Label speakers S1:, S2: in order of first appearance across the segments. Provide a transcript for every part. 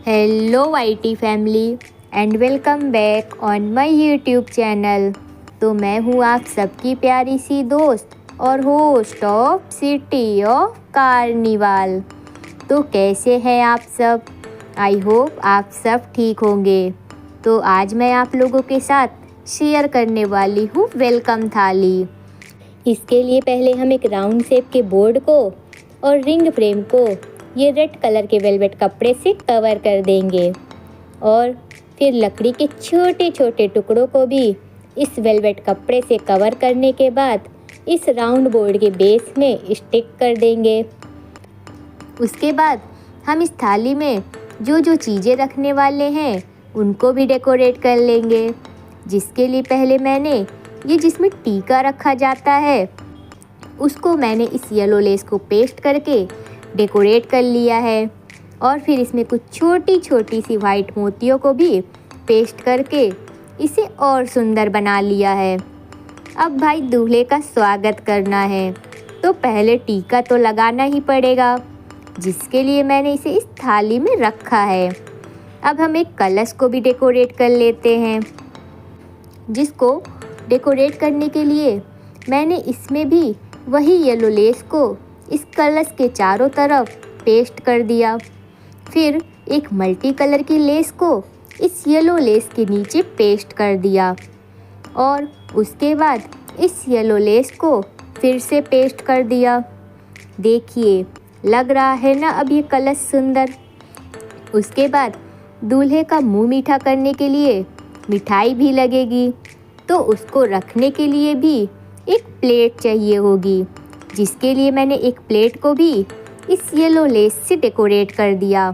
S1: Hello YT family and welcome back on my YouTube channel. तो मैं हूँ आप सबकी प्यारी सी दोस्त और host of city of carnival. तो कैसे हैं आप सब? आई होप आप सब ठीक होंगे। तो आज मैं आप लोगों के साथ शेयर करने वाली हूँ वेलकम थाली। इसके लिए पहले हम एक राउंड शेप के बोर्ड को और रिंग फ्रेम को ये रेड कलर के वेलवेट कपड़े से कवर कर देंगे और फिर लकड़ी के छोटे छोटे टुकड़ों को भी इस वेलवेट कपड़े से कवर करने के बाद इस राउंड बोर्ड के बेस में स्टिक कर देंगे। उसके बाद हम इस थाली में जो जो चीज़ें रखने वाले हैं उनको भी डेकोरेट कर लेंगे। जिसके लिए पहले मैंने ये जिसमें टीका रखा जाता है उसको मैंने इस येलो लेस को पेस्ट करके डेकोरेट कर लिया है और फिर इसमें कुछ छोटी छोटी सी वाइट मोतियों को भी पेस्ट करके इसे और सुंदर बना लिया है। अब भाई दूल्हे का स्वागत करना है तो पहले टीका तो लगाना ही पड़ेगा, जिसके लिए मैंने इसे इस थाली में रखा है। अब हम एक कलश को भी डेकोरेट कर लेते हैं, जिसको डेकोरेट करने के लिए मैंने इसमें भी वही येलो लेस को इस कलश के चारों तरफ पेस्ट कर दिया। फिर एक मल्टी कलर की लेस को इस येलो लेस के नीचे पेस्ट कर दिया और उसके बाद इस येलो लेस को फिर से पेस्ट कर दिया। देखिए लग रहा है ना अब ये कलश सुंदर। उसके बाद दूल्हे का मुंह मीठा करने के लिए मिठाई भी लगेगी, तो उसको रखने के लिए भी एक प्लेट चाहिए होगी, जिसके लिए मैंने एक प्लेट को भी इस येलो लेस से डेकोरेट कर दिया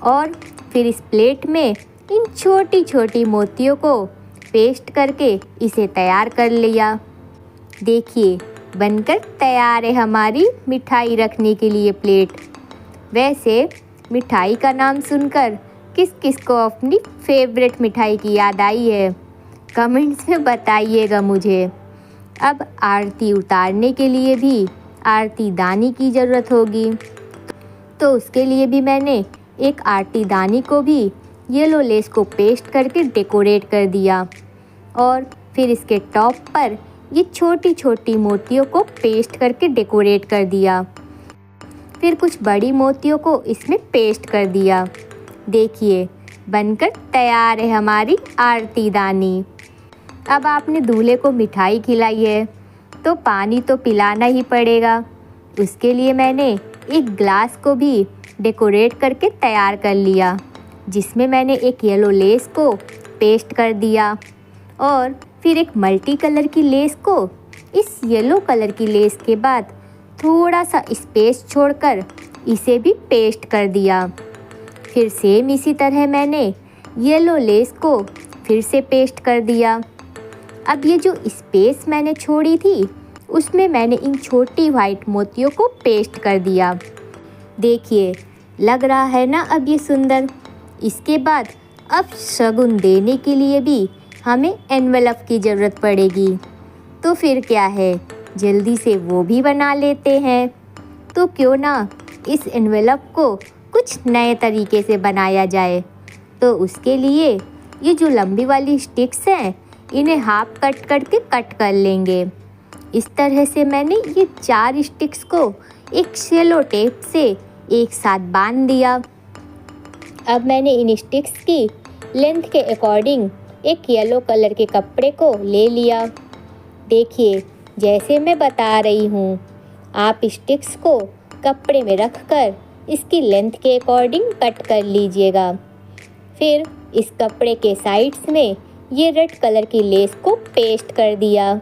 S1: और फिर इस प्लेट में इन छोटी छोटी मोतियों को पेस्ट करके इसे तैयार कर लिया। देखिए बनकर तैयार है हमारी मिठाई रखने के लिए प्लेट। वैसे मिठाई का नाम सुनकर किस किस को अपनी फेवरेट मिठाई की याद आई है, कमेंट्स में बताइएगा मुझे। अब आरती उतारने के लिए भी आरती दानी की ज़रूरत होगी, तो उसके लिए भी मैंने एक आरती दानी को भी येलो लेस को पेस्ट करके डेकोरेट कर दिया और फिर इसके टॉप पर ये छोटी छोटी मोतियों को पेस्ट करके डेकोरेट कर दिया। फिर कुछ बड़ी मोतियों को इसमें पेस्ट कर दिया। देखिए बनकर तैयार है हमारी आरती दानी। अब आपने दूल्हे को मिठाई खिलाई है तो पानी तो पिलाना ही पड़ेगा। उसके लिए मैंने एक ग्लास को भी डेकोरेट करके तैयार कर लिया, जिसमें मैंने एक येलो लेस को पेस्ट कर दिया और फिर एक मल्टी कलर की लेस को इस येलो कलर की लेस के बाद थोड़ा सा स्पेस छोड़कर इसे भी पेस्ट कर दिया। फिर सेम इसी तरह मैंने येलो लेस को फिर से पेस्ट कर दिया। अब ये जो स्पेस मैंने छोड़ी थी उसमें मैंने इन छोटी वाइट मोतियों को पेस्ट कर दिया। देखिए लग रहा है ना अब ये सुंदर। इसके बाद अब शगुन देने के लिए भी हमें एनवेलप की ज़रूरत पड़ेगी, तो फिर क्या है जल्दी से वो भी बना लेते हैं। तो क्यों ना इस एनवेलप को कुछ नए तरीके से बनाया जाए। तो उसके लिए ये जो लंबी वाली स्टिक्स हैं इन्हें हाफ कट करके कट कर लेंगे। इस तरह से मैंने ये 4 स्टिक्स को एक सेलो टेप से एक साथ बांध दिया। अब मैंने इन स्टिक्स की लेंथ के अकॉर्डिंग एक येलो कलर के कपड़े को ले लिया। देखिए जैसे मैं बता रही हूँ, आप स्टिक्स को कपड़े में रखकर इसकी लेंथ के अकॉर्डिंग कट कर लीजिएगा। फिर इस कपड़े के साइड्स में ये रेड कलर की लेस को पेस्ट कर दिया।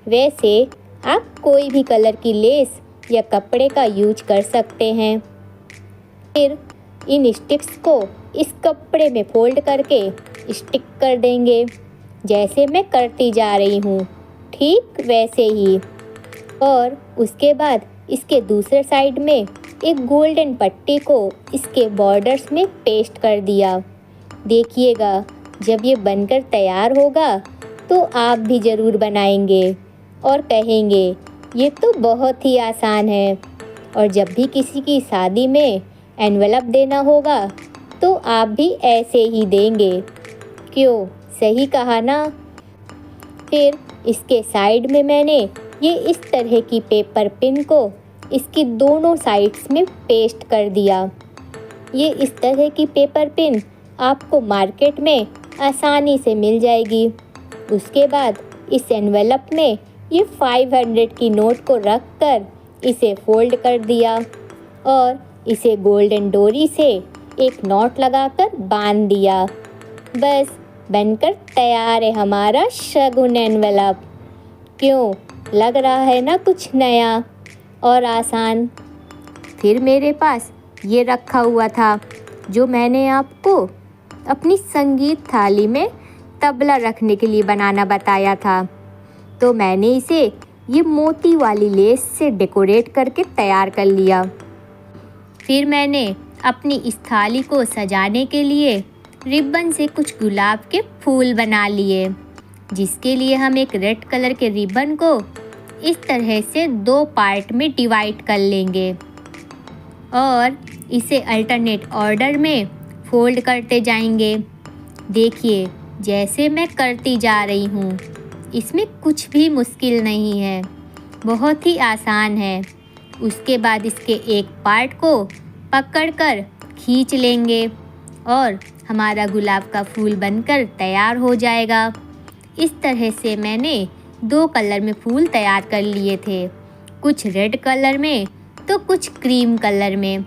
S1: वैसे आप कोई भी कलर की लेस या कपड़े का यूज कर सकते हैं। फिर इन स्टिक्स को इस कपड़े में फोल्ड करके स्टिक कर देंगे, जैसे मैं करती जा रही हूँ ठीक वैसे ही। और उसके बाद इसके दूसरे साइड में एक गोल्डन पट्टी को इसके बॉर्डर्स में पेस्ट कर दिया। देखिएगा जब ये बनकर तैयार होगा तो आप भी ज़रूर बनाएंगे और कहेंगे ये तो बहुत ही आसान है। और जब भी किसी की शादी में एनवेलप देना होगा तो आप भी ऐसे ही देंगे। क्यों, सही कहा ना? फिर इसके साइड में मैंने ये इस तरह की पेपर पिन को इसकी दोनों साइड्स में पेस्ट कर दिया। ये इस तरह की पेपर पिन आपको मार्केट में आसानी से मिल जाएगी। उसके बाद इस एनवेलप में ये 500 की नोट को रख कर इसे फोल्ड कर दिया और इसे गोल्डन डोरी से एक नॉट लगाकर बांध दिया। बस बनकर तैयार है हमारा शगुन एनवेलप। क्यों, लग रहा है ना कुछ नया और आसान? फिर मेरे पास ये रखा हुआ था जो मैंने आपको अपनी संगीत थाली में तबला रखने के लिए बनाना बताया था। तो मैंने इसे ये मोती वाली लेस से डेकोरेट करके तैयार कर लिया। फिर मैंने अपनी इस थाली को सजाने के लिए रिबन से कुछ गुलाब के फूल बना लिए, जिसके लिए हम एक रेड कलर के रिबन को इस तरह से 2 पार्ट में डिवाइड कर लेंगे और इसे अल्टरनेट ऑर्डर में फोल्ड करते जाएंगे। देखिए, जैसे मैं करती जा रही हूँ, इसमें कुछ भी मुश्किल नहीं है, बहुत ही आसान है। उसके बाद इसके एक पार्ट को पकड़कर खींच लेंगे और हमारा गुलाब का फूल बनकर तैयार हो जाएगा। इस तरह से मैंने 2 कलर में फूल तैयार कर लिए थे, कुछ रेड कलर में तो कुछ क्रीम कलर में।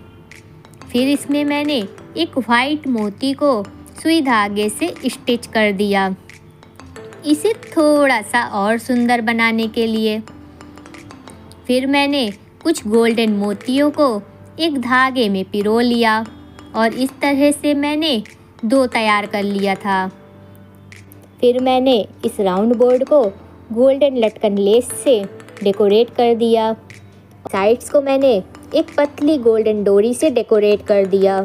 S1: फिर इसमें मैंने एक वाइट मोती को सुई धागे से स्टिच कर दिया, इसे थोड़ा सा और सुंदर बनाने के लिए। फिर मैंने कुछ गोल्डन मोतियों को एक धागे में पिरो लिया और इस तरह से मैंने 2 तैयार कर लिया था। फिर मैंने इस राउंड बोर्ड को गोल्डन लटकन लेस से डेकोरेट कर दिया। साइड्स को मैंने एक पतली गोल्डन डोरी से डेकोरेट कर दिया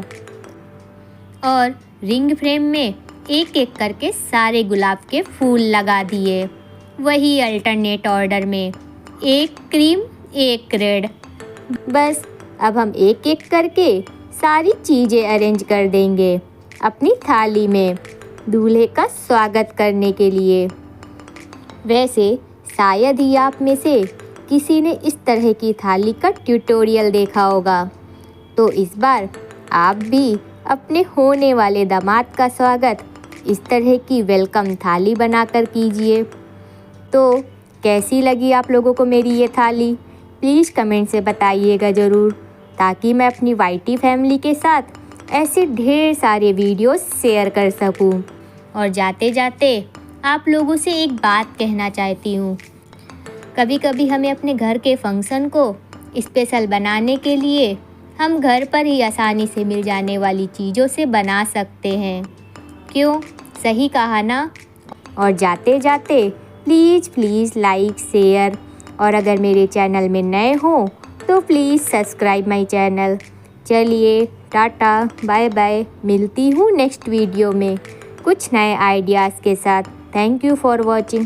S1: और रिंग फ्रेम में एक एक करके सारे गुलाब के फूल लगा दिए, वही अल्टरनेट ऑर्डर में, एक क्रीम एक रेड। बस अब हम एक एक करके सारी चीज़ें अरेंज कर देंगे अपनी थाली में दूल्हे का स्वागत करने के लिए। वैसे शायद ही आप में से किसी ने इस तरह की थाली का ट्यूटोरियल देखा होगा, तो इस बार आप भी अपने होने वाले दामाद का स्वागत इस तरह की वेलकम थाली बनाकर कीजिए। तो कैसी लगी आप लोगों को मेरी ये थाली? प्लीज़ कमेंट से बताइएगा ज़रूर, ताकि मैं अपनी वाईटी फैमिली के साथ ऐसे ढेर सारे वीडियोस शेयर कर सकूं। और जाते जाते आप लोगों से एक बात कहना चाहती हूँ। कभी कभी हमें अपने घर के फंक्शन को स्पेशल बनाने के लिए हम घर पर ही आसानी से मिल जाने वाली चीज़ों से बना सकते हैं। क्यों, सही कहा ना? और जाते जाते प्लीज़ लाइक शेयर, और अगर मेरे चैनल में नए हो तो प्लीज़ सब्सक्राइब माय चैनल। चलिए टाटा बाय बाय, मिलती हूँ नेक्स्ट वीडियो में कुछ नए आइडियाज़ के साथ। Thank you for watching.